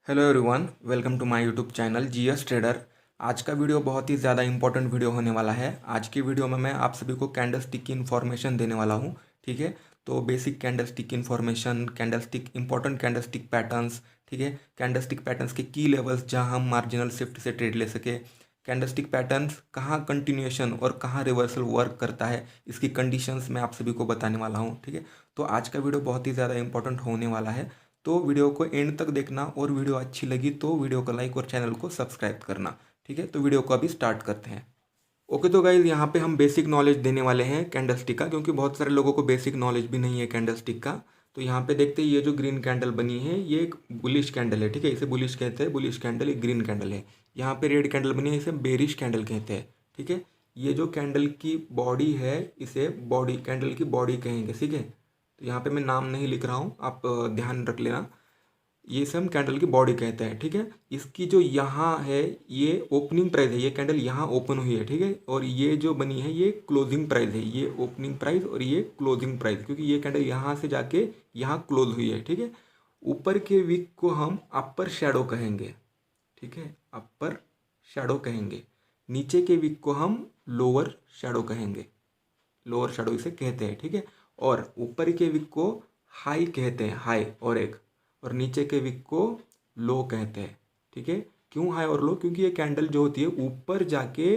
Hello everyone, welcome to my YouTube channel GS trader. आज का video बहुत ही ज़्यादा इंपॉर्टेंट वीडियो होने वाला है। आज की वीडियो में मैं आप सभी को कैंडलस्टिक की इन्फॉर्मेशन देने वाला हूं। ठीक है, तो बेसिक कैंडलस्टिक की information, candlestick important candlestick patterns, ठीक है, कैंडलस्टिक पैटर्न्स के की लेवल्स जहां हम मार्जिनल शिफ्ट से ट्रेड ले सके, कैंडलस्टिक पैटर्न्स कहाँ कंटिन्यूएशन और कहाँ रिवर्सल वर्क करता है, इसकी कंडीशंस मैं आप सभी को बताने वाला हूँ। ठीक है, तो आज का वीडियो बहुत ही ज़्यादा इंपॉर्टेंट होने वाला है, तो वीडियो को एंड तक देखना और वीडियो अच्छी लगी तो वीडियो को लाइक और चैनल को सब्सक्राइब करना। ठीक है, तो वीडियो को अभी स्टार्ट करते हैं। ओके, तो गाइज यहाँ पे हम बेसिक नॉलेज देने वाले हैं कैंडलस्टिक का, क्योंकि बहुत सारे लोगों को बेसिक नॉलेज भी नहीं है कैंडलस्टिक का। तो यहाँ पे देखते हैं, ये जो ग्रीन कैंडल बनी है ये एक बुलिश कैंडल है। ठीक है, इसे बुलिश कहते हैं, बुलिश कैंडल एक ग्रीन कैंडल है। यहाँ पे रेड कैंडल बनी है, इसे बेरिश कैंडल कहते हैं। ठीक है, ये जो कैंडल की बॉडी है इसे बॉडी कैंडल की बॉडी कहेंगे। ठीक है, तो यहाँ पे मैं नाम नहीं लिख रहा हूँ, आप ध्यान रख लेना। ये इसे हम कैंडल की बॉडी कहते हैं। ठीक है, इसकी जो यहाँ है ये ओपनिंग प्राइस है, ये कैंडल यहाँ ओपन हुई है। ठीक है, और ये जो बनी है ये क्लोजिंग प्राइस है, ये ओपनिंग प्राइस और ये क्लोजिंग प्राइस, क्योंकि ये कैंडल यहाँ से जाके यहाँ क्लोज हुई है। ठीक है, ऊपर के विक को हम अपर शैडो कहेंगे। ठीक है, अपर शैडो कहेंगे। नीचे के विक को हम लोअर शैडो कहेंगे, लोअर शैडो इसे कहते हैं। ठीक है, और ऊपर के विक को हाई कहते हैं, हाई और एक, और नीचे के विक को लो कहते हैं। ठीक है, क्यों हाई और लो? क्योंकि ये कैंडल जो होती है ऊपर जाके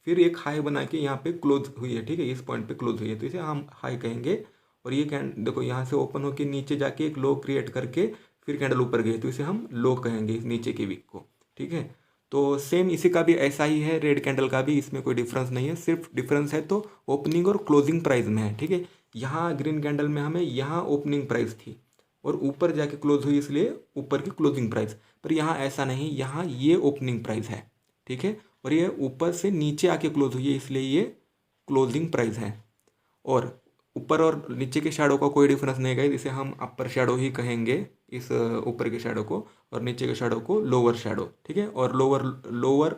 फिर एक हाई बना के यहाँ पे क्लोज हुई है। ठीक है, इस पॉइंट पे क्लोज हुई है, तो इसे हम हाई कहेंगे। और ये देखो यहाँ से ओपन होके नीचे जाके एक लो क्रिएट करके फिर कैंडल ऊपर गई, तो इसे हम लो कहेंगे इस नीचे के विक को। ठीक है, तो सेम इसी का भी ऐसा ही है, रेड कैंडल का भी, इसमें कोई डिफरेंस नहीं है। सिर्फ डिफरेंस है तो ओपनिंग और क्लोजिंग प्राइस में है। ठीक है, यहाँ ग्रीन कैंडल में हमें यहाँ ओपनिंग प्राइस थी और ऊपर जाके क्लोज हुई, इसलिए ऊपर की क्लोजिंग प्राइस। पर यहाँ ऐसा नहीं, यहाँ ये ओपनिंग प्राइस है। ठीक है, और ये ऊपर से नीचे आके क्लोज हुई है, इसलिए ये क्लोजिंग प्राइस है। और ऊपर और नीचे के शैडो का कोई डिफरेंस नहीं है, इसे हम अपर शैडो ही कहेंगे, इस ऊपर के शैडो को, और नीचे के शैडो को लोअर शैडो। ठीक है, और लोअर लोअर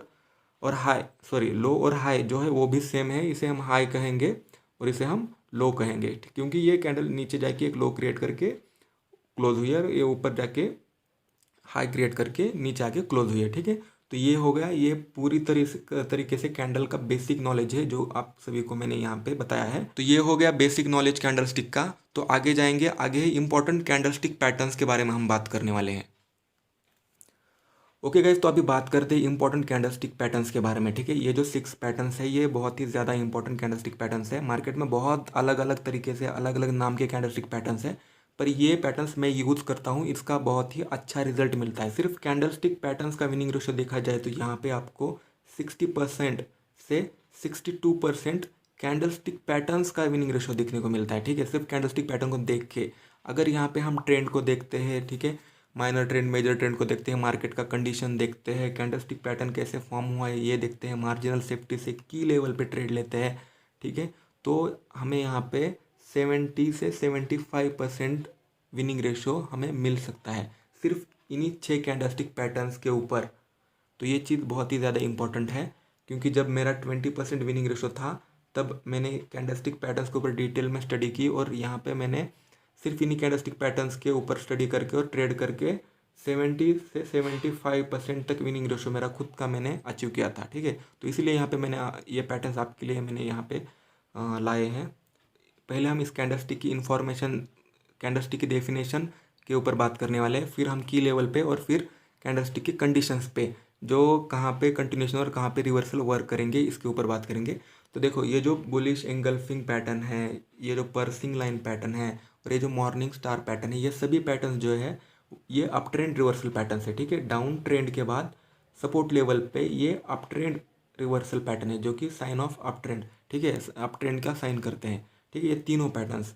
और हाई, सॉरी, लो और हाई जो है वो भी सेम है, इसे हम हाई कहेंगे और इसे हम लो कहेंगे। क्योंकि ये कैंडल नीचे जाके एक लो क्रिएट करके क्लोज हुई है और ये ऊपर जाके हाई क्रिएट करके नीचे आके क्लोज हुई है। ठीक है, तो ये हो गया, ये पूरी तरीके से कैंडल का बेसिक नॉलेज है जो आप सभी को मैंने यहाँ पे बताया है। तो ये हो गया बेसिक नॉलेज कैंडल स्टिक का। तो आगे जाएंगे, आगे इंपॉर्टेंट कैंडल स्टिक पैटर्न्स के बारे में हम बात करने वाले हैं। ओके गाइज, तो अभी बात करते हैं इंपॉर्टेंट कैंडलस्टिक पैटर्न्स के बारे में। ठीक है, ये जो 6 पैटर्न्स है ये बहुत ही ज़्यादा इंपॉर्टेंट कैंडलस्टिक पैटर्न्स है। मार्केट में बहुत अलग अलग तरीके से अलग अलग नाम के कैंडलस्टिक पैटर्न्स है, पर ये पैटर्न्स मैं यूज़ करता हूँ, इसका बहुत ही अच्छा रिजल्ट मिलता है। सिर्फ कैंडलस्टिक पैटर्न्स का विनिंग रेशो देखा जाए तो यहाँ पे आपको 60% से 62% कैंडलस्टिक पैटर्न्स का विनिंग रेशो देखने को मिलता है। ठीक है, सिर्फ कैंडलस्टिक पैटर्न को देख के। अगर यहाँ पे हम ट्रेंड को देखते हैं, ठीक है, माइनर ट्रेंड मेजर ट्रेंड को देखते हैं, मार्केट का कंडीशन देखते हैं, कैंडलस्टिक पैटर्न कैसे फॉर्म हुआ है ये देखते हैं, मार्जिनल सेफ्टी से की लेवल पे ट्रेड लेते हैं। ठीक है, तो हमें यहाँ पे 70 से 75% विनिंग रेशो हमें मिल सकता है सिर्फ इन्हीं 6 कैंडलस्टिक पैटर्न्स के ऊपर। तो ये चीज़ बहुत ही ज़्यादा इंपॉर्टेंट है, क्योंकि जब मेरा 20% विनिंग रेशो था तब मैंने कैंडलस्टिक पैटर्न्स के ऊपर डिटेल में स्टडी की, और यहाँ पे मैंने सिर्फ इन्हीं कैंडलस्टिक पैटर्न्स के ऊपर स्टडी करके और ट्रेड करके 70 से 75% तक विनिंग रेशो मेरा खुद का मैंने अचीव किया था। ठीक है, तो इसीलिए यहाँ पे मैंने ये पैटर्न्स आपके लिए मैंने यहाँ पे लाए हैं। पहले हम इस कैंडलस्टिक की इंफॉर्मेशन, कैंडलस्टिक की डेफिनेशन के ऊपर बात करने वाले हैं, फिर हम की लेवल पे और फिर कैंडलस्टिक की कंडीशंस पे, जो कहाँ पे कंटिन्यूशन और कहाँ पे रिवर्सल वर्क करेंगे, इसके ऊपर बात करेंगे। तो देखो, ये जो बुलिश एंगल्फिंग पैटर्न है, ये जो पर्सिंग लाइन पैटर्न है, और ये जो मॉर्निंग स्टार पैटर्न है, ये सभी पैटर्न जो है ये अप ट्रेंड रिवर्सल पैटर्न है। ठीक है, डाउन ट्रेंड के बाद सपोर्ट लेवल पे ये अप ट्रेंड रिवर्सल पैटर्न है, जो कि साइन ऑफ अप ट्रेंड, ठीक है, अप ट्रेंड का साइन करते हैं। ठीक है, ये तीनों पैटर्न्स,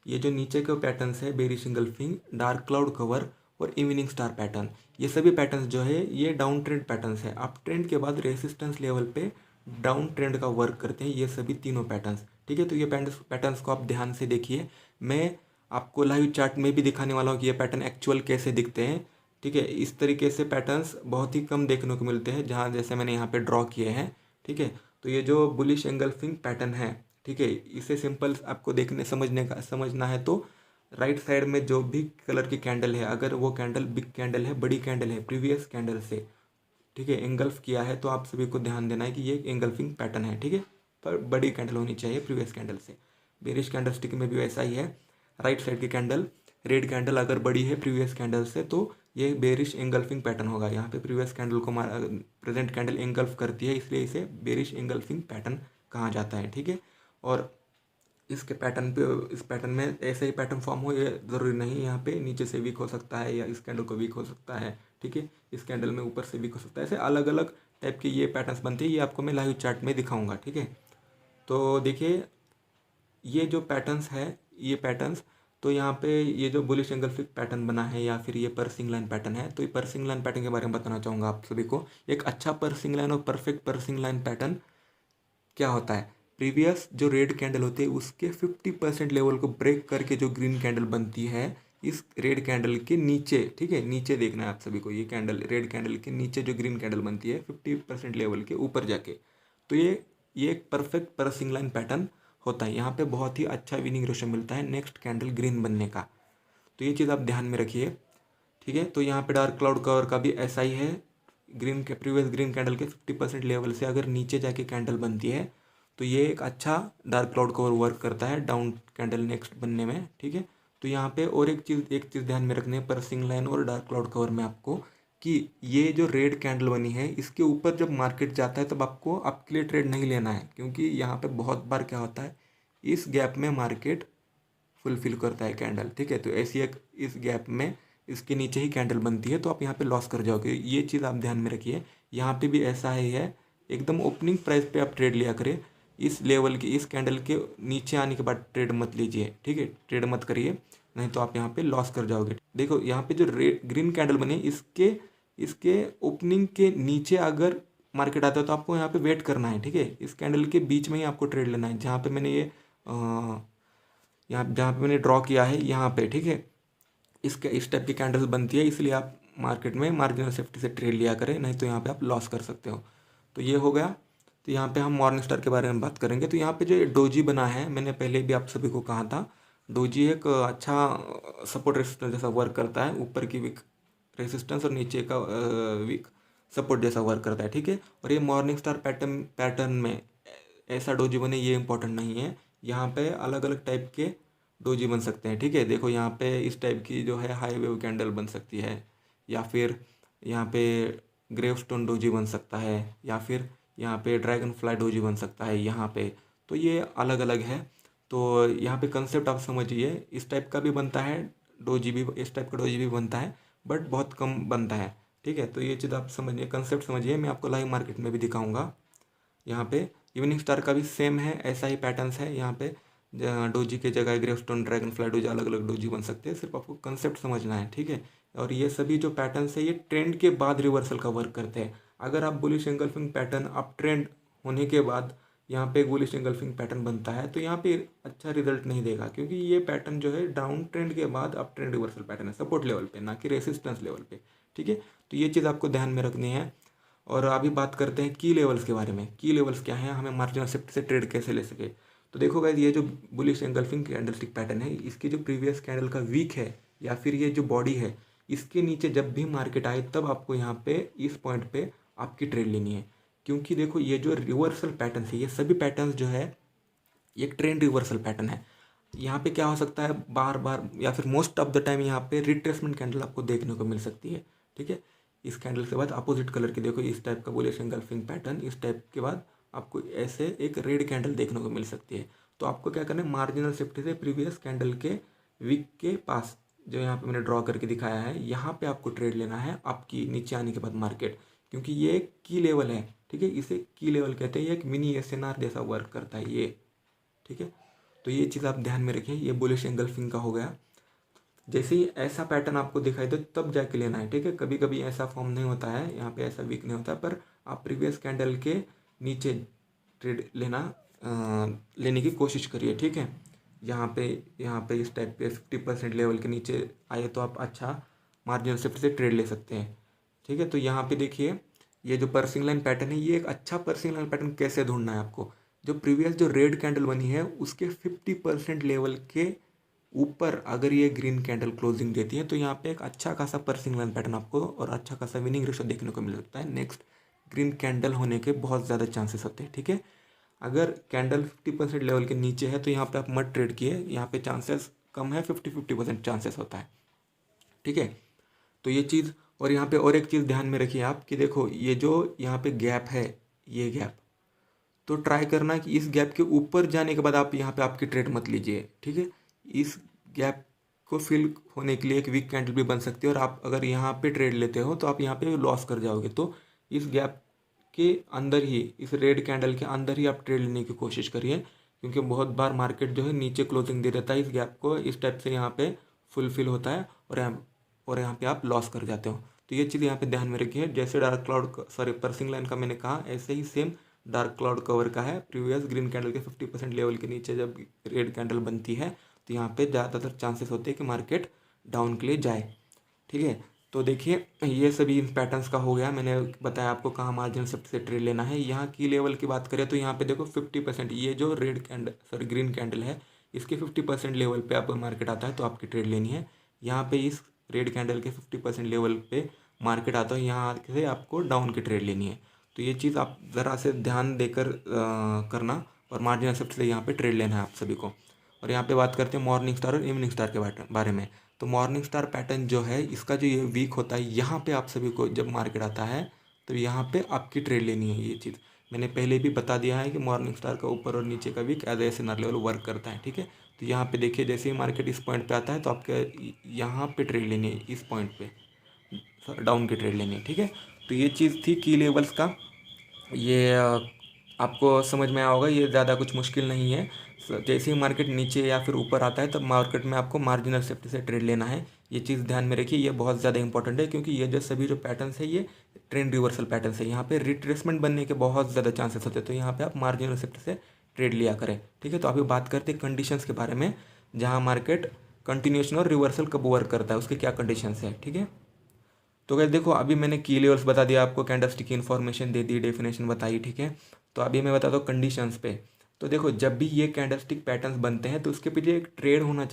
ये जो नीचे के पैटर्न्स है, bearish engulfing, dark cloud cover और इवनिंग स्टार पैटर्न, ये सभी पैटर्न्स जो है ये डाउन ट्रेंड पैटर्न्स है। अप ट्रेंड के बाद रेसिस्टेंस लेवल पे डाउन ट्रेंड का वर्क करते हैं ये सभी तीनों पैटर्न्स। ठीक है, तो ये पैटर्न्स को आप ध्यान से देखिए, मैं आपको लाइव चार्ट में भी दिखाने वाला हूँ कि ये पैटर्न एक्चुअल कैसे दिखते हैं। ठीक है, इस तरीके से पैटर्न्स बहुत ही कम देखने को मिलते हैं, जहाँ जैसे मैंने यहाँ पे ड्रॉ किए हैं। ठीक है, तो ये जो बुलिश एंगल्फिंग पैटर्न है, ठीक है, इसे सिंपल आपको देखने समझना है तो राइट साइड में जो भी कलर की कैंडल है, अगर वो कैंडल बिग कैंडल है, बड़ी कैंडल है प्रीवियस कैंडल से, ठीक है, एंगल्फ किया है, तो आप सभी को ध्यान देना है कि ये एंगल्फिंग पैटर्न है, ठीक है, पर बड़ी कैंडल होनी चाहिए प्रीवियस कैंडल से। बेरिश कैंडल स्टिक में भी वैसा ही है, राइट साइड की कैंडल रेड कैंडल अगर बड़ी है प्रीवियस कैंडल से तो ये बेरिश एंगल्फिंग पैटर्न होगा। यहाँ पे प्रीवियस कैंडल को प्रेजेंट कैंडल एंगल्फ करती है, इसलिए इसे बेरिश एंगल्फिंग पैटर्न कहा जाता है, ठीक है। और इसके पैटर्न पे, इस पैटर्न में ऐसे ही पैटर्न फॉर्म हो ये ज़रूरी नहीं, यहाँ पे नीचे से वीक हो सकता है या इस कैंडल को वीक हो सकता है, ठीक है, इस कैंडल में ऊपर से वीक हो सकता है, ऐसे अलग अलग टाइप के ये पैटर्न्स बनते हैं। ये आपको मैं लाइव चार्ट में दिखाऊंगा, ठीक है। तो देखिए ये जो पैटर्न्स है, ये पैटर्न्स, तो यहाँ पे ये जो बुलिश एंगल्फिक पैटर्न बना है या फिर ये पर्सिंग लाइन पैटर्न है, तो ये पर्सिंग लाइन पैटर्न के बारे में बताना चाहूँगा आप सभी को। एक अच्छा पर्सिंग लाइन और परफेक्ट पर्सिंग लाइन पैटर्न क्या होता है, प्रीवियस जो रेड कैंडल होती है उसके 50% लेवल को ब्रेक करके जो ग्रीन कैंडल बनती है इस रेड कैंडल के नीचे, ठीक है, नीचे देखना है आप सभी को, ये कैंडल रेड कैंडल के नीचे जो ग्रीन कैंडल बनती है 50% लेवल के ऊपर जाके, तो ये एक परफेक्ट पर्सिंग लाइन पैटर्न होता है। यहाँ पे बहुत ही अच्छा विनिंग रेशो मिलता है नेक्स्ट कैंडल ग्रीन बनने का, तो ये चीज़ आप ध्यान में रखिए, ठीक है। तो यहाँ पे डार्क क्लाउड कवर का भी ऐसा ही है, ग्रीन के प्रीवियस ग्रीन कैंडल के 50% लेवल से अगर नीचे जाके कैंडल बनती है तो ये एक अच्छा डार्क क्लाउड कवर वर्क करता है डाउन कैंडल नेक्स्ट बनने में, ठीक है। तो यहाँ पे और एक चीज़ ध्यान में रखनी है पर्सिंग लाइन और डार्क क्लाउड कवर में आपको, कि ये जो रेड कैंडल बनी है इसके ऊपर जब मार्केट जाता है तब आपको आपके लिए ट्रेड नहीं लेना है, क्योंकि यहाँ पे बहुत बार क्या होता है इस गैप में मार्केट फुलफिल करता है कैंडल, ठीक है। तो ऐसी एक इस गैप में इसके नीचे ही कैंडल बनती है तो आप यहाँ पे लॉस कर जाओगे, ये चीज़ आप ध्यान में रखिए। यहाँ पे भी ऐसा ही है, एकदम ओपनिंग प्राइस पे आप ट्रेड लिया करें, इस लेवल की इस कैंडल के नीचे आने के बाद ट्रेड मत लीजिए, ठीक है, ट्रेड मत करिए, नहीं तो आप यहाँ पे लॉस कर जाओगे। देखो यहाँ पे जो रेड ग्रीन कैंडल बनी है इसके इसके ओपनिंग के नीचे अगर मार्केट आता है तो आपको यहाँ पे वेट करना है, ठीक है, इस कैंडल के बीच में ही आपको ट्रेड लेना है, जहाँ पे मैंने ये यहाँ जहाँ पे मैंने ड्रॉ किया है यहाँ पे, ठीक है, इसके इस टाइप की कैंडल बनती है, इसलिए आप मार्केट में मार्जिनल सेफ्टी से ट्रेड लिया करें, नहीं तो यहाँ पे आप लॉस कर सकते हो। तो ये हो गया। तो यहाँ पे हम मॉर्निंग स्टार के बारे में बात करेंगे। तो यहाँ पे जो डोजी बना है, मैंने पहले भी आप सभी को कहा था, डोजी एक अच्छा सपोर्ट रेसिस्टेंस जैसा वर्क करता है, ऊपर की वीक रेसिस्टेंस और नीचे का वीक सपोर्ट जैसा वर्क करता है, ठीक है। और ये मॉर्निंग स्टार पैटर्न में ऐसा डोजी बने ये इंपॉर्टेंट नहीं है, यहाँ पे अलग अलग टाइप के डोजी बन सकते हैं, ठीक है। देखो यहाँ पे इस टाइप की जो है हाई वेव कैंडल बन सकती है, या फिर यहाँ पे ग्रेवस्टोन डोजी बन सकता है, या फिर यहाँ पे ड्रैगन फ्लाई डोजी बन सकता है यहाँ पे, तो ये अलग अलग है। तो यहाँ पे कंसेप्ट आप समझिए, इस टाइप का भी बनता है डोजी भी, इस टाइप का डोजी भी बनता है, बट बहुत कम बनता है, ठीक है। तो ये चीज़ आप समझिए, कंसेप्ट समझिए, मैं आपको लाइव मार्केट में भी दिखाऊंगा। यहाँ पे इवनिंग स्टार का भी सेम है, ऐसा ही पैटर्न्स है, यहाँ पे डोजी के जगह ग्रेवस्टोन ड्रैगन फ्लाई डोजी अलग अलग डोजी बन सकते हैं, सिर्फ आपको कंसेप्ट समझना है, ठीक है। और ये सभी जो पैटर्न्स है ये ट्रेंड के बाद रिवर्सल का वर्क करते हैं। अगर आप बुलिश एंगल्फिंग पैटर्न आप ट्रेंड होने के बाद यहाँ पे एक बुलिश एंगल्फिंग पैटर्न बनता है तो यहाँ पे अच्छा रिजल्ट नहीं देगा, क्योंकि ये पैटर्न जो है डाउन ट्रेंड के बाद अप ट्रेंड रिवर्सल पैटर्न है, सपोर्ट लेवल पे ना कि रेसिस्टेंस लेवल पे, ठीक है। तो ये चीज़ आपको ध्यान में रखनी है। और अभी बात करते हैं की लेवल्स के बारे में। की लेवल्स क्या है, हमें मार्जिनल सेफ्टी से ट्रेड कैसे ले सके। तो देखो गाइस, ये जो बुलिश एंगल्फिंग कैंडलस्टिक पैटर्न है, इसकी जो प्रीवियस कैंडल का वीक है या फिर ये जो बॉडी है, इसके नीचे जब भी मार्केट आए तब आपको यहाँ पे इस पॉइंट पे आपकी ट्रेड लेनी है, क्योंकि देखो ये जो रिवर्सल पैटर्न है, ये सभी पैटर्न जो है ये एक ट्रेंड रिवर्सल पैटर्न है। यहाँ पे क्या हो सकता है, बार बार या फिर मोस्ट ऑफ द टाइम यहाँ पे रिट्रेसमेंट कैंडल आपको देखने को मिल सकती है, ठीक है। इस कैंडल के बाद अपोजिट कलर की देखो इस टाइप का बुलिश एंगल्फिंग पैटर्न, इस टाइप के बाद आपको ऐसे एक रेड कैंडल देखने को मिल सकती है। तो आपको क्या करना है, मार्जिनल सेफ्टी से प्रीवियस कैंडल के वीक के पास जो यहाँ पे मैंने ड्रॉ करके दिखाया है, यहाँ पे आपको ट्रेड लेना है आपकी नीचे आने के बाद मार्केट, क्योंकि ये एक की लेवल है, ठीक है, इसे की लेवल कहते हैं, ये एक मिनी एसएनआर जैसा वर्क करता है ये, ठीक है। तो ये चीज़ आप ध्यान में रखें, ये बुलिश एंगल्फिंग का हो गया। जैसे ही ऐसा पैटर्न आपको दिखाई दे तब जाके लेना है, ठीक है। कभी कभी ऐसा फॉर्म नहीं होता है, यहाँ पे ऐसा वीक नहीं होता, पर आप प्रीवियस कैंडल के नीचे ट्रेड लेने की कोशिश करिए, ठीक है। यहाँ पे इस टाइप पे 50% लेवल के नीचे आए तो आप अच्छा मार्जिनल सेफ्टी से ट्रेड ले सकते हैं, ठीक है। तो यहाँ पे देखिए ये जो पर्सिंग लाइन पैटर्न है, ये एक अच्छा पर्सिंग लाइन पैटर्न कैसे ढूंढना है आपको, जो प्रीवियस जो रेड कैंडल बनी है उसके 50% लेवल के ऊपर अगर ये ग्रीन कैंडल क्लोजिंग देती है तो यहाँ पे एक अच्छा खासा पर्सिंग लाइन पैटर्न आपको और अच्छा खासा विनिंग रेशो देखने को मिल सकता है। नेक्स्ट, ग्रीन कैंडल होने के बहुत ज़्यादा चांसेस होते हैं, ठीक है। अगर कैंडल 50% लेवल के नीचे है तो यहाँ पे आप मत ट्रेड किए, यहाँ पे चांसेस कम है, 50-50% चांसेस होता है, ठीक है। तो ये चीज़, और यहाँ पे और एक चीज़ ध्यान में रखिए आप कि देखो ये जो यहाँ पे गैप है, ये गैप, तो ट्राई करना कि इस गैप के ऊपर जाने के बाद आप यहाँ पे आपकी ट्रेड मत लीजिए, ठीक है। इस गैप को फिल होने के लिए एक वीक कैंडल भी बन सकती है और आप अगर यहाँ पे ट्रेड लेते हो तो आप यहाँ पे लॉस कर जाओगे। तो इस गैप के अंदर ही, इस रेड कैंडल के अंदर ही आप ट्रेड लेने की कोशिश करिए, क्योंकि बहुत बार मार्केट जो है नीचे क्लोजिंग दे देता है, इस गैप को इस टाइप से यहाँ पे फुलफिल होता है और यहाँ पे आप लॉस कर जाते हो। तो ये चीज़ यहाँ पे ध्यान में रखिए। जैसे dark cloud sorry pursuing line का मैंने कहा, ऐसे ही सेम डार्क क्लाउड कवर का है। प्रीवियस ग्रीन कैंडल के 50% लेवल के नीचे जब रेड कैंडल बनती है तो यहाँ पे ज़्यादातर चांसेस होते हैं कि मार्केट डाउन के लिए जाए, ठीक है। तो देखिए ये सभी इन पैटर्न्स का हो गया, मैंने बताया आपको कहाँ मार्जिन सबसे ट्रेड लेना है। यहाँ की लेवल की बात करें तो यहाँ पे देखो 50%, ये जो red candle sorry green candle है इसके 50% लेवल पे आपको मार्केट आता है तो आपकी ट्रेड लेनी है। यहाँ पे इस रेड कैंडल के 50% लेवल पे मार्केट आता है, यहाँ से आपको डाउन की ट्रेड लेनी है। तो ये चीज़ आप ज़रा से ध्यान देकर करना और मार्जिन एक्सेप्ट से यहाँ पे ट्रेड लेना है आप सभी को। और यहाँ पे बात करते हैं मॉर्निंग स्टार और इवनिंग स्टार के बारे में। तो मॉर्निंग स्टार पैटर्न जो है इसका जो ये वीक होता है, यहाँ पे आप सभी को जब मार्केट आता है तो यहाँ पे आपकी ट्रेड लेनी है। ये चीज़ मैंने पहले भी बता दिया है कि मॉर्निंग स्टार का ऊपर और नीचे का week as a scenario level work करता है, ठीक है। तो यहाँ पे देखिए जैसे ही मार्केट इस पॉइंट पे आता है तो आपके यहाँ पे ट्रेड लेनी है, इस पॉइंट पे डाउन की ट्रेड लेनी है, ठीक है। तो ये चीज़ थी की लेवल्स का, ये आपको समझ में आया होगा, ये ज़्यादा कुछ मुश्किल नहीं है। जैसे ही मार्केट नीचे या फिर ऊपर आता है तब मार्केट में आपको मार्जिनल सेफ्टी से ट्रेड लेना है। ये चीज़ ध्यान में रखिए, ये बहुत ज़्यादा इंपॉर्टेंट है, क्योंकि ये जो सभी जो पैटर्न्स है ये ट्रेंड रिवर्सल पैटर्न्स है। यहाँ पे रिट्रेसमेंट बनने के बहुत ज़्यादा चांसेस होते हैं, तो यहाँ पे आप मार्जिनल सेफ्टी से ट्रेड लिया करें, ठीक है। तो अभी बात करते हैं कंडीशंस के बारे में, जहाँ मार्केट कंटिन्यूएशन और रिवर्सल कब वर्क करता है, उसके क्या कंडीशंस है, ठीक है। तो गाइस देखो अभी मैंने की लेवल्स बता दिया आपको, कैंडलस्टिक की इन्फॉर्मेशन दे दी, डेफिनेशन बताई, ठीक है। तो अभी मैं बताता हूँ कंडीशंस पे। तो देखो जब भी ये कैंडलस्टिक पैटर्न्स बनते हैं तो उसके पीछे एक ट्रेंड होना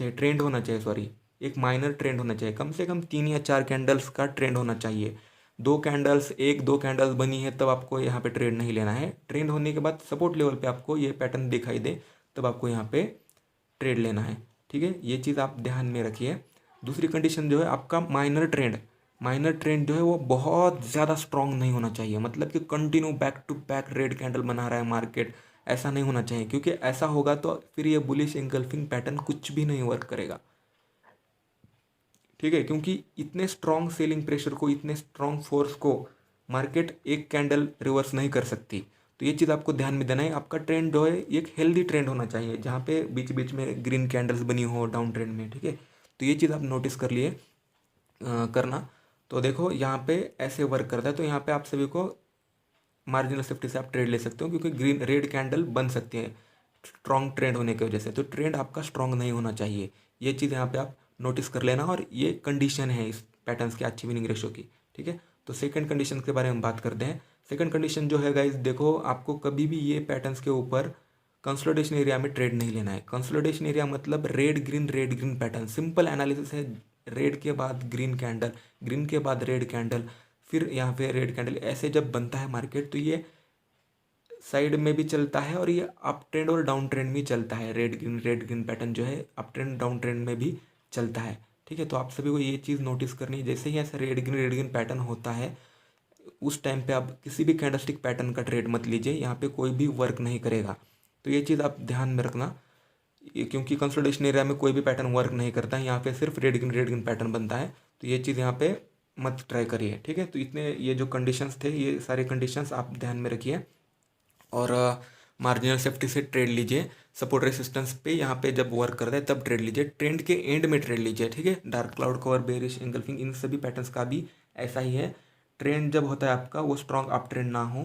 चाहिए सॉरी, एक माइनर ट्रेंड होना चाहिए, कम से कम 3 या 4 कैंडल्स का ट्रेंड होना चाहिए। एक दो कैंडल्स बनी है तब आपको यहाँ पे ट्रेड नहीं लेना है। ट्रेंड होने के बाद सपोर्ट लेवल पे आपको ये पैटर्न दिखाई दे तब आपको यहाँ पे ट्रेड लेना है, ठीक है। ये चीज़ आप ध्यान में रखिए। दूसरी कंडीशन जो है आपका माइनर ट्रेंड जो है वो बहुत ज़्यादा स्ट्रांग नहीं होना चाहिए, मतलब कि continue back to back red candle बना रहा है मार्केट, ऐसा नहीं होना चाहिए, क्योंकि ऐसा होगा तो फिर ये बुलिश एंगल्फिंग पैटर्न कुछ भी नहीं वर्क करेगा, ठीक है। क्योंकि इतने स्ट्रांग सेलिंग प्रेशर को, इतने स्ट्रांग फोर्स को मार्केट एक कैंडल रिवर्स नहीं कर सकती। तो ये चीज़ आपको ध्यान में देना है। आपका ट्रेंड जो है एक हेल्दी ट्रेंड होना चाहिए, जहाँ पे बीच बीच में ग्रीन कैंडल्स बनी हो डाउन ट्रेंड में, ठीक है। तो ये चीज़ आप नोटिस कर लिए करना। तो देखो यहाँ पे ऐसे वर्क करता है, तो यहाँ पे आप सभी को मार्जिनल सेफ्टी से आप ट्रेड ले सकते हो, क्योंकि ग्रीन रेड कैंडल बन सकती है स्ट्रॉन्ग ट्रेंड होने की वजह से। तो ट्रेंड आपका स्ट्रॉन्ग नहीं होना चाहिए, ये चीज़ यहाँ पे आप नोटिस कर लेना, और ये कंडीशन है इस पैटर्न्स की अच्छी विनिंग रेशो की, ठीक है। तो सेकंड कंडीशन के बारे में बात करते हैं। सेकंड कंडीशन जो है गाइस, देखो आपको कभी भी ये पैटर्न्स के ऊपर कंसोलिडेशन एरिया में ट्रेड नहीं लेना है। कंसोलिडेशन एरिया मतलब red green pattern, simple analysis है। रेड के बाद ग्रीन कैंडल, ग्रीन के बाद रेड कैंडल, फिर यहाँ पे रेड कैंडल, ऐसे जब बनता है मार्केट तो ये साइड में भी चलता है और ये अप ट्रेंड और डाउन ट्रेंड में चलता है। रेड ग्रीन पैटर्न जो है अप ट्रेंड डाउन ट्रेंड में भी चलता है, ठीक है। तो आप सभी को ये चीज़ नोटिस करनी है, जैसे ही ऐसा रेड ग्रीन पैटर्न होता है उस टाइम पे आप किसी भी कैंडलस्टिक पैटर्न का ट्रेड मत लीजिए, यहाँ पे कोई भी वर्क नहीं करेगा। तो ये चीज़ आप ध्यान में रखना, क्योंकि कंसोलिडेशन एरिया में कोई भी पैटर्न वर्क नहीं करता है, यहाँ पे सिर्फ रेड ग्रीन पैटर्न बनता है। तो ये चीज़ यहाँ पे मत ट्राई करिए, ठीक है। तो इतने ये जो कंडीशंस थे, ये सारे कंडीशंस आप ध्यान में रखिए और मार्जिनल सेफ्टी से ट्रेड लीजिए। सपोर्ट रेसिस्टेंस पे यहाँ पे जब वर्क करता है तब ट्रेड लीजिए, ट्रेंड के एंड में ट्रेड लीजिए, ठीक है। Dark cloud cover, bearish engulfing, इन सभी पैटर्न्स का भी ऐसा ही है। ट्रेंड जब होता है आपका वो स्ट्रॉन्ग अप ट्रेंड ना हो,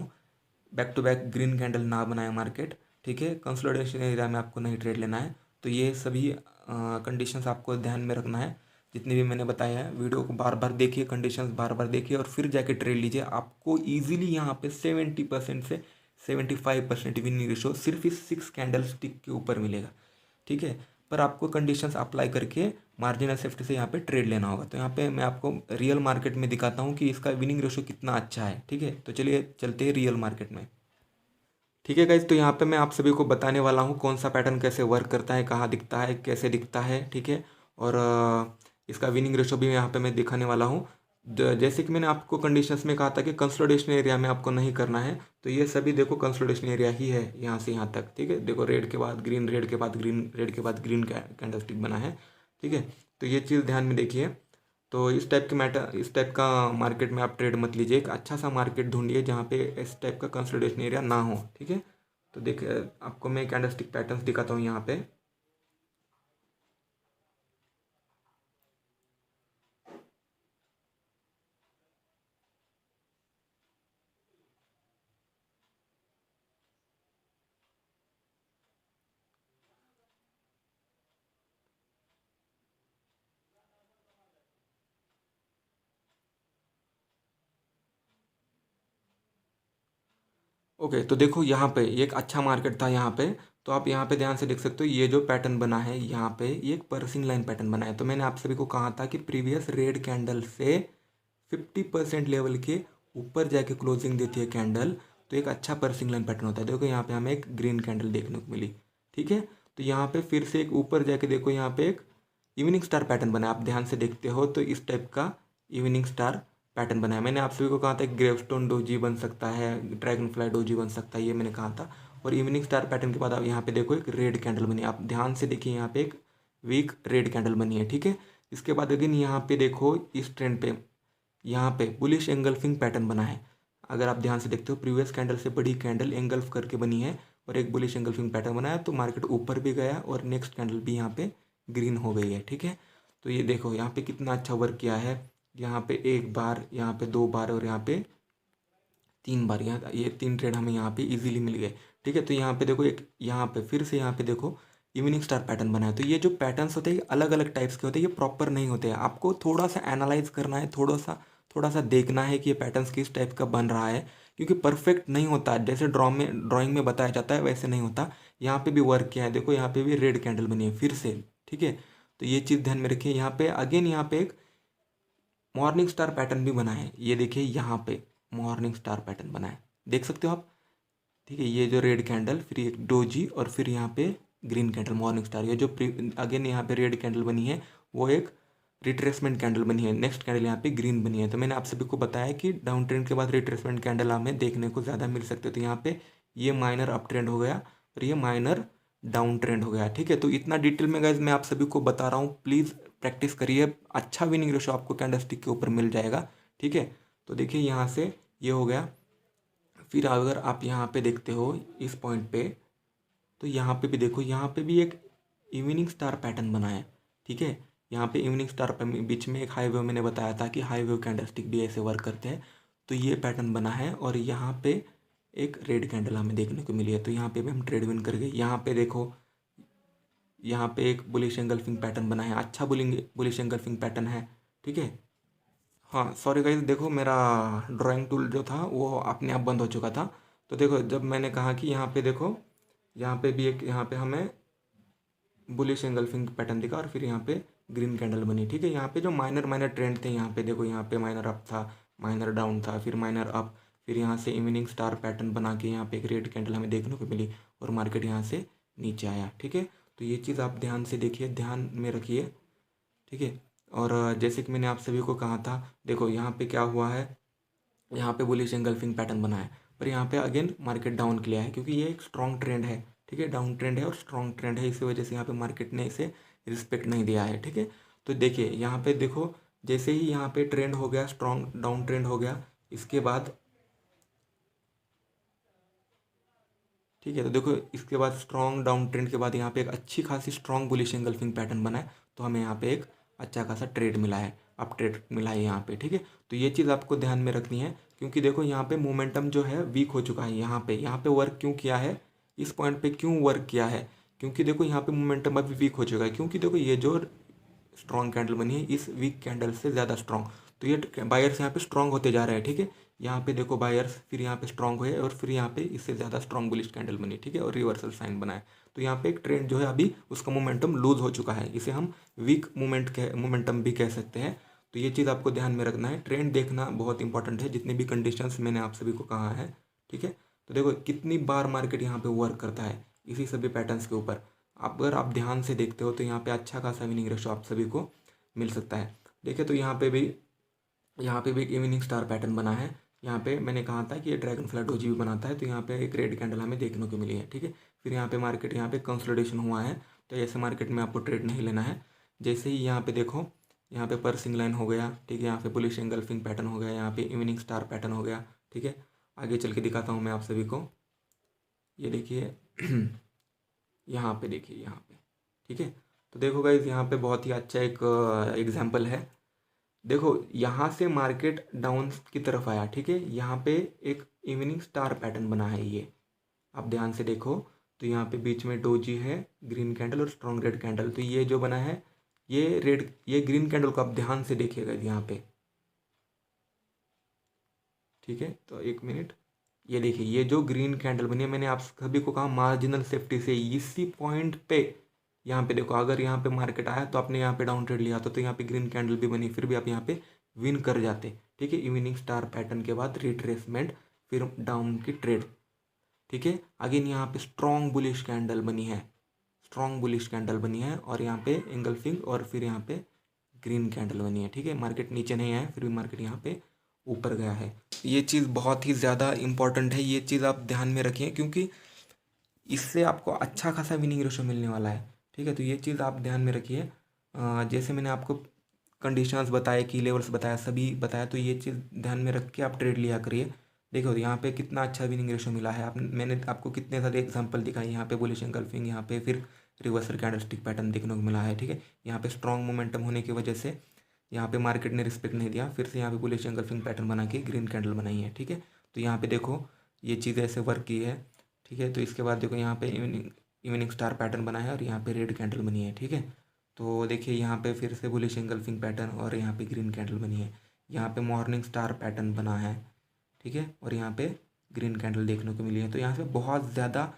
back to back green candle ना बनाए मार्केट, ठीक है। कंसोलिडेशन एरिया में आपको नहीं ट्रेड लेना है। तो ये सभी कंडीशंस आपको ध्यान में रखना है, जितने भी मैंने बताया है। वीडियो को बार बार देखिए, कंडीशंस बार बार देखिए और फिर जाके ट्रेड लीजिए। आपको ईजिली यहाँ पे 70% से 75% विनिंग रेशो सिर्फ इस 6 कैंडल स्टिक के ऊपर मिलेगा, ठीक है। पर आपको कंडीशंस अप्लाई करके मार्जिनल सेफ्टी से यहाँ पे ट्रेड लेना होगा। तो यहाँ पे मैं आपको रियल मार्केट में दिखाता हूँ कि इसका विनिंग रेशो कितना अच्छा है, ठीक है। तो चलिए चलते हैं रियल मार्केट में। ठीक है गाइज, तो यहाँ पे मैं आप सभी को बताने वाला हूँ कौन सा पैटर्न कैसे वर्क करता है, कहाँ दिखता है, कैसे दिखता है, ठीक है। और इसका विनिंग रेशो भी यहाँ पे मैं दिखाने वाला हूँ। जैसे कि मैंने आपको कंडीशंस में कहा था कि कंसोलिडेशन एरिया में आपको नहीं करना है, तो ये सभी देखो कंसोलिडेशन एरिया ही है यहाँ से यहाँ तक, ठीक है। देखो रेड के बाद ग्रीन, रेड के बाद ग्रीन, रेड के बाद ग्रीन कैंडलस्टिक बना है, ठीक है। तो ये चीज़ ध्यान में देखिए। तो इस टाइप का मार्केट में आप ट्रेड मत लीजिए। एक अच्छा सा मार्केट ढूंढिए जहाँ पे इस टाइप का कंसोलिडेशन एरिया ना हो, ठीक है। तो देख आपको मैं कैंडलस्टिक पैटर्न्स दिखाता हूँ यहाँ पे। ओके, तो देखो यहाँ पे ये एक अच्छा मार्केट था यहाँ पे। तो आप यहाँ पे ध्यान से देख सकते हो, ये जो पैटर्न बना है यहाँ पे, ये एक पर्सिंग लाइन पैटर्न बना है। तो मैंने आप सभी को कहा था कि प्रीवियस रेड कैंडल से 50% लेवल के ऊपर जाके क्लोजिंग देती है कैंडल, तो एक अच्छा पर्सिंग लाइन पैटर्न होता है। देखो यहाँ पे हमें एक ग्रीन कैंडल देखने को मिली, ठीक है। तो यहाँ पे फिर से एक ऊपर जाके देखो, यहाँ पे एक इवनिंग स्टार पैटर्न बना है। आप ध्यान से देखते हो तो इस टाइप का इवनिंग स्टार पैटर्न बनाया। मैंने आप सभी को कहा था ग्रेवस्टोन डोजी बन सकता है, ड्रैगन फ्लाई डोजी बन सकता है, ये मैंने कहा था। और इवनिंग स्टार पैटर्न के बाद आप यहाँ पे देखो एक रेड कैंडल बनी है। आप ध्यान से देखिए, यहाँ पे एक वीक रेड कैंडल बनी है, ठीक है। इसके बाद अगेन यहाँ पे देखो इस ट्रेंड पे यहाँ पे बुलिश एंगल्फिंग पैटर्न बना है। अगर आप ध्यान से देखते हो, प्रीवियस कैंडल से बड़ी कैंडल एंगल्फ करके बनी है और एक बुलिश एंगल्फिंग पैटर्न बना है। तो मार्केट ऊपर भी गया और नेक्स्ट कैंडल भी यहाँ पे ग्रीन हो गई है, ठीक है। तो ये देखो यहाँ पे कितना अच्छा वर्क किया है। यहाँ पे एक बार, यहाँ पे दो बार और यहाँ पे तीन बार, यहाँ ये तीन ट्रेड हमें यहाँ पे इजीली मिल गए, ठीक है। तो यहाँ पे देखो एक, यहाँ पे फिर से यहाँ पे देखो इवनिंग स्टार पैटर्न बना है। तो ये जो पैटर्न्स होते हैं ये अलग अलग टाइप्स के होते हैं, ये प्रॉपर नहीं होते हैं। आपको थोड़ा सा एनालाइज करना है, थोड़ा सा देखना है कि ये पैटर्न्स किस टाइप का बन रहा है, क्योंकि परफेक्ट नहीं होता। जैसे ड्राइंग में बताया जाता है वैसे नहीं होता। यहाँ पे भी वर्क किया है, देखो यहाँ पे भी रेड कैंडल बनी है फिर से, ठीक है। तो ये चीज़ ध्यान में रखिए। यहाँ पे अगेन यहाँ पे एक मॉर्निंग स्टार पैटर्न भी बना है, ये देखिए यहाँ पे मॉर्निंग स्टार पैटर्न बना है, देख सकते हो आप, ठीक है। ये जो रेड कैंडल, फिर एक डोजी और फिर यहाँ पे ग्रीन कैंडल मॉर्निंग स्टार। ये जो अगेन यहाँ पे रेड कैंडल बनी है वो एक रिट्रेसमेंट कैंडल बनी है। नेक्स्ट कैंडल यहाँ पे ग्रीन बनी है। तो मैंने आप सभी को बताया कि डाउन ट्रेंड के बाद रिट्रेसमेंट कैंडल हमें देखने को ज़्यादा मिल सकते हैं। तो यहाँ पे ये माइनर अप ट्रेंड हो गया और ये माइनर डाउन ट्रेंड हो गया, ठीक है। तो इतना डिटेल में गाइज मैं आप सभी को बता रहा हूँ, प्लीज़ प्रैक्टिस करिए। अच्छा विनिंग रेशो आपको कैंडलस्टिक के ऊपर मिल जाएगा, ठीक है। तो देखिए यहाँ से ये हो गया। फिर अगर आप यहाँ पे देखते हो इस पॉइंट पे, तो यहाँ पे भी देखो, यहाँ पे भी एक इवनिंग स्टार पैटर्न बना है, ठीक है। यहाँ पे इवनिंग स्टार पे बीच में एक हाई वेव मैंने बताया था कि हाई वेव कैंडलस्टिक भी ऐसे वर्क करते हैं। तो ये पैटर्न बना है और यहाँ पे एक रेड कैंडल हमें देखने को मिली है। तो यहाँ पे भी हम ट्रेड विन कर गए। यहाँ पे देखो, यहाँ पे एक बुलिश एंगल्फिंग पैटर्न बना है, अच्छा बुलिश एंगल्फिंग पैटर्न है, ठीक है। हाँ सॉरी गाइस, देखो मेरा ड्राइंग टूल जो था वो अपने आप बंद हो चुका था। तो देखो जब मैंने कहा कि यहाँ पे देखो, यहाँ पे भी एक, यहाँ पे हमें बुलिश एंगल्फिंग पैटर्न दिखा और फिर यहाँ पे ग्रीन कैंडल बनी, ठीक है। यहाँ पे जो माइनर माइनर ट्रेंड थे, यहाँ पे देखो, यहाँ पे माइनर अप था, माइनर डाउन था, फिर माइनर अप, फिर यहाँ से इवनिंग स्टार पैटर्न बना के यहाँ पे एक रेड कैंडल हमें देखने को मिली और मार्केट यहाँ से नीचे आया, ठीक है। तो ये चीज़ आप ध्यान से देखिए, ध्यान में रखिए, ठीक है। और जैसे कि मैंने आप सभी को कहा था, देखो यहाँ पे क्या हुआ है, यहाँ पे बुलिश एंगल्फिंग पैटर्न बना है, पर यहाँ पे अगेन मार्केट डाउन किया है, क्योंकि ये एक स्ट्रॉन्ग ट्रेंड है, ठीक है। डाउन ट्रेंड है और स्ट्रॉन्ग ट्रेंड है, इसी वजह से यहाँ पे मार्केट ने इसे रिस्पेक्ट नहीं दिया है, ठीक है। तो देखिए यहाँ पे देखो, जैसे ही यहाँ पे ट्रेंड हो गया, स्ट्रॉन्ग डाउन ट्रेंड हो गया, इसके बाद, ठीक है। तो देखो इसके बाद स्ट्रॉन्ग डाउन ट्रेंड के बाद यहाँ पे एक अच्छी खासी स्ट्रॉन्ग बुलिश एंगल्फिंग पैटर्न बना है। तो हमें यहाँ पे एक अच्छा खासा ट्रेड मिला है, अप ट्रेड मिला है यहाँ पे, ठीक है। तो ये चीज़ आपको ध्यान में रखनी है, क्योंकि देखो यहाँ पे मोमेंटम जो है वीक हो चुका है। यहाँ पे वर्क क्यों किया है, इस पॉइंट पे क्यों वर्क किया है, क्योंकि देखो यहाँ पे मोमेंटम अभी वीक हो चुका है, क्योंकि देखो ये जो स्ट्रॉन्ग कैंडल बनी है इस वीक कैंडल से ज़्यादा स्ट्रॉन्ग। तो तो ये बायर्स यहाँ पे स्ट्रांग होते जा रहे हैं, ठीक है। यहाँ पे देखो बायर्स फिर यहाँ पे स्ट्रांग हुए और फिर यहाँ पे इससे ज़्यादा स्ट्रांग बुलिश कैंडल बनी, ठीक है, और रिवर्सल साइन बना है। तो यहाँ पे एक ट्रेंड जो है अभी उसका मोमेंटम लूज हो चुका है, इसे हम वीक मोमेंटम भी कह सकते हैं। तो ये चीज़ आपको ध्यान में रखना है, ट्रेंड देखना बहुत इंपॉर्टेंट है, जितनी भी कंडीशंस मैंने आप सभी को कहा है, ठीक है। तो देखो कितनी बार मार्केट यहाँ पे वर्क करता है इसी सभी पैटर्न्स के ऊपर। अगर आप ध्यान से देखते हो तो यहाँ पे अच्छा खासा विनिंग रेशो आप सभी को मिल सकता है। देखिए तो यहाँ पे भी एक इवनिंग स्टार पैटर्न बना है। यहाँ पे मैंने कहा था कि ये ड्रैगन फ्लाई डोजी भी बनाता है, तो यहाँ पे एक रेड कैंडल हमें देखने को मिली है, ठीक है। फिर यहाँ पे मार्केट यहाँ पे कंसोलिडेशन हुआ है, तो ऐसे मार्केट में आपको ट्रेड नहीं लेना है। जैसे ही यहाँ पे देखो यहाँ पे पर्सिंग लाइन हो गया, ठीक है, यहाँ पे बुलिश एंगल्फिंग पैटर्न हो गया, यहाँ पे इवनिंग स्टार पैटर्न हो गया, ठीक है। आगे चल के दिखाता हूँ मैं आप सभी को, ये देखिए यहाँ पे देखिए यहाँ पे, ठीक है। तो देखो गाइज यहाँ पे बहुत ही अच्छा एक एग्जाम्पल है। देखो यहाँ से मार्केट डाउन की तरफ आया, ठीक है, यहाँ पे एक इवनिंग स्टार पैटर्न बना है, ये आप ध्यान से देखो। तो यहाँ पे बीच में डोजी है, ग्रीन कैंडल और स्ट्रॉन्ग रेड कैंडल। तो ये जो बना है ये ग्रीन कैंडल को आप ध्यान से देखिएगा यहाँ पे, ठीक है। तो एक मिनट, ये देखिए ये जो ग्रीन कैंडल बनी है, मैंने आप सभी को कहा मार्जिनल सेफ्टी से इसी पॉइंट पे यहाँ पे देखो, अगर यहाँ पे मार्केट आया तो आपने यहाँ पे डाउन ट्रेड लिया तो यहाँ पे ग्रीन कैंडल भी बनी, फिर भी आप यहाँ पे विन कर जाते, ठीक है। इवनिंग स्टार पैटर्न के बाद रिट्रेसमेंट, फिर डाउन की ट्रेड, ठीक है। अगेन यहाँ पे स्ट्रॉन्ग बुलिश कैंडल बनी है, स्ट्रॉन्ग बुलिश कैंडल बनी है, और यहाँ पे एंगल्फिंग और फिर यहाँ पे ग्रीन कैंडल बनी है, ठीक है। मार्केट नीचे नहीं आया, फिर भी मार्केट यहाँ पे ऊपर गया है। ये चीज़ बहुत ही ज़्यादा इंपॉर्टेंट है, ये चीज़ आप ध्यान में रखिए, क्योंकि इससे आपको अच्छा खासा विनिंग रेशो मिलने वाला है, ठीक है। तो ये चीज़ आप ध्यान में रखिए। जैसे मैंने आपको कंडीशंस बताए, की लेवल्स बताया, सभी बताया, तो ये चीज़ ध्यान में रख के आप ट्रेड लिया करिए। देखो यहाँ पे कितना अच्छा विनिंग रेशो मिला है, मैंने आपको कितने सारे एग्जांपल दिखाए। यहाँ पे बुलिश एंगल्फिंग, यहाँ पे फिर रिवर्सल कैंडलस्टिक पैटर्न देखने को मिला है, ठीक है। यहाँ पे स्ट्रॉन्ग मोमेंटम होने की वजह से यहाँ पे मार्केट ने रिस्पेक्ट नहीं दिया, फिर से यहाँ पे बुलिश एंगल्फिंग पैटर्न बना के ग्रीन कैंडल बनाई है, ठीक है। तो यहाँ पे देखो ये चीज़ ऐसे वर्क की है, ठीक है। तो इसके बाद देखो यहाँ पे इवनिंग स्टार पैटर्न बना है और यहाँ पे रेड कैंडल बनी है, ठीक है। तो देखिए यहाँ पे फिर से बुलिश एंगल्फिंग पैटर्न और यहाँ पे ग्रीन कैंडल बनी है, यहाँ पे मॉर्निंग स्टार पैटर्न बना है, ठीक है, और यहाँ पे ग्रीन कैंडल देखने को मिली है। तो यहाँ पे बहुत ज़्यादा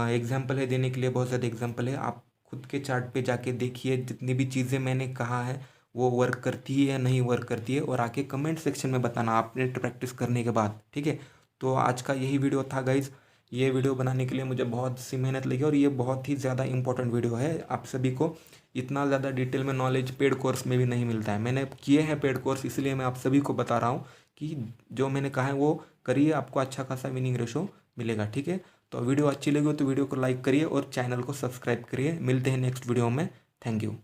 एग्जाम्पल है देने के लिए, बहुत ज़्यादा एग्जाम्पल है। आप खुद के चार्ट पे जाके देखिए, जितनी भी चीज़ें मैंने कहा है वो वर्क करती है या नहीं वर्क करती है, और आके कमेंट सेक्शन में बताना आपने प्रैक्टिस करने के बाद, ठीक है। तो आज का यही वीडियो था गाइज। ये वीडियो बनाने के लिए मुझे बहुत सी मेहनत लगी और ये बहुत ही ज़्यादा इंपॉर्टेंट वीडियो है। आप सभी को इतना ज़्यादा डिटेल में नॉलेज पेड कोर्स में भी नहीं मिलता है। मैंने किए हैं पेड कोर्स, इसलिए मैं आप सभी को बता रहा हूँ कि जो मैंने कहा है वो करिए, आपको अच्छा खासा विनिंग रेशो मिलेगा, ठीक है। तो वीडियो अच्छी लगी हो तो वीडियो को लाइक करिए और चैनल को सब्सक्राइब करिए। मिलते हैं नेक्स्ट वीडियो में। Thank you.